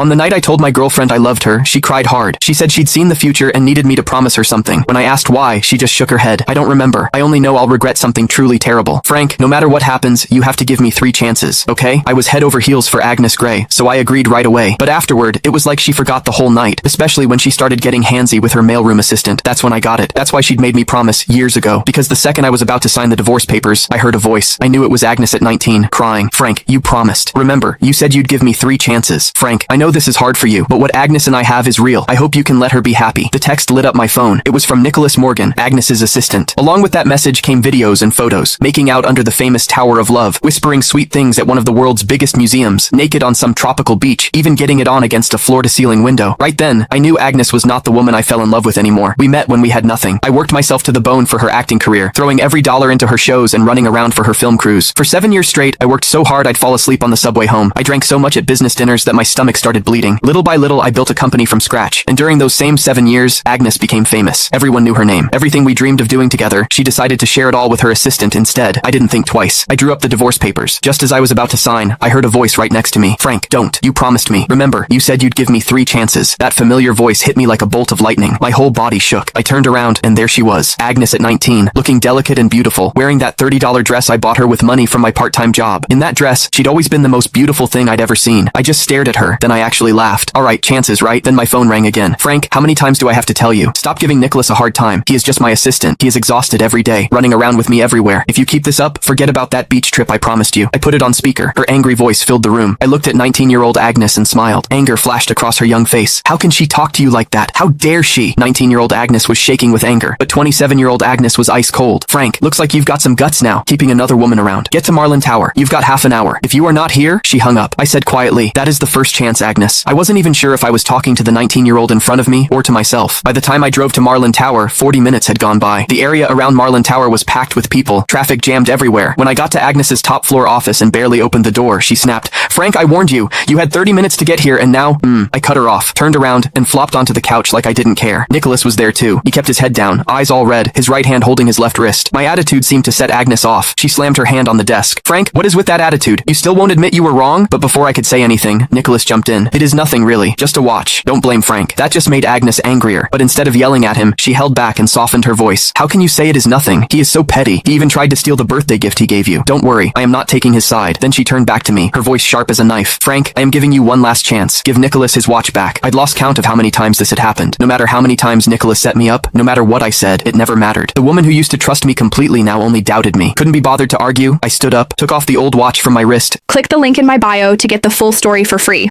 On the night I told my girlfriend I loved her, she cried hard. She said she'd seen the future and needed me to promise her something. When I asked why, she just shook her head. I don't remember. I only know I'll regret something truly terrible. Frank, no matter what happens, you have to give me 3 chances, okay? I was head over heels for Agnes Grey, so I agreed right away. But afterward, it was like she forgot the whole night, especially when she started getting handsy with her mailroom assistant. That's when I got it. That's why she'd made me promise years ago. Because the second I was about to sign the divorce papers, I heard a voice. I knew it was Agnes at 19, crying. Frank, you promised. Remember, you said you'd give me 3 chances. Frank, I know this is hard for you, but what Agnes and I have is real. I hope you can let her be happy. The text lit up my phone. It was from Nicholas Morgan, Agnes's assistant. Along with that message came videos and photos, making out under the famous Tower of Love, whispering sweet things at one of the world's biggest museums, naked on some tropical beach, even getting it on against a floor-to-ceiling window. Right then, I knew Agnes was not the woman I fell in love with anymore. We met when we had nothing. I worked myself to the bone for her acting career, throwing every dollar into her shows and running around for her film crews. For 7 years straight, I worked so hard I'd fall asleep on the subway home. I drank so much at business dinners that my stomach started bleeding. Little by little, I built a company from scratch. And during those same 7 years, Agnes became famous. Everyone knew her name. Everything we dreamed of doing together, she decided to share it all with her assistant instead. I didn't think twice. I drew up the divorce papers. Just as I was about to sign, I heard a voice right next to me. Frank, don't. You promised me. Remember, you said you'd give me 3 chances. That familiar voice hit me like a bolt of lightning. My whole body shook. I turned around, and there she was. Agnes at 19, looking delicate and beautiful, wearing that $30 dress I bought her with money from my part-time job. In that dress, she'd always been the most beautiful thing I'd ever seen. I just stared at her, then I actually laughed. Alright, chances, right? Then my phone rang again. Frank, how many times do I have to tell you? Stop giving Nicholas a hard time. He is just my assistant. He is exhausted every day, running around with me everywhere. If you keep this up, forget about that beach trip I promised you. I put it on speaker. Her angry voice filled the room. I looked at 19-year-old Agnes and smiled. Anger flashed across her young face. How can she talk to you like that? How dare she? 19-year-old Agnes was shaking with anger, but 27-year-old Agnes was ice cold. Frank, looks like you've got some guts now, keeping another woman around. Get to Marlin Tower. You've got half an hour. If you are not here, she hung up. I said quietly, that is the first chance, Agnes. I wasn't even sure if I was talking to the 19-year-old in front of me or to myself. By the time I drove to Marlin Tower, 40 minutes had gone by. The area around Marlin Tower was packed with people. Traffic jammed everywhere. When I got to Agnes's top floor office and barely opened the door, she snapped, Frank, I warned you. You had 30 minutes to get here and now, I cut her off, turned around, and flopped onto the couch like I didn't care. Nicholas was there too. He kept his head down, eyes all red, his right hand holding his left wrist. My attitude seemed to set Agnes off. She slammed her hand on the desk. Frank, what is with that attitude? You still won't admit you were wrong? But before I could say anything, Nicholas jumped in. It is nothing really, just a watch. Don't blame Frank. That just made Agnes angrier. But instead of yelling at him, she held back and softened her voice. How can you say it is nothing? He is so petty. He even tried to steal the birthday gift he gave you. Don't worry, I am not taking his side. Then she turned back to me, her voice sharp as a knife. Frank, I am giving you one last chance. Give Nicholas his watch back. I'd lost count of how many times this had happened. No matter how many times Nicholas set me up, no matter what I said, it never mattered. The woman who used to trust me completely now only doubted me. Couldn't be bothered to argue. I stood up, took off the old watch from my wrist. Click the link in my bio to get the full story for free.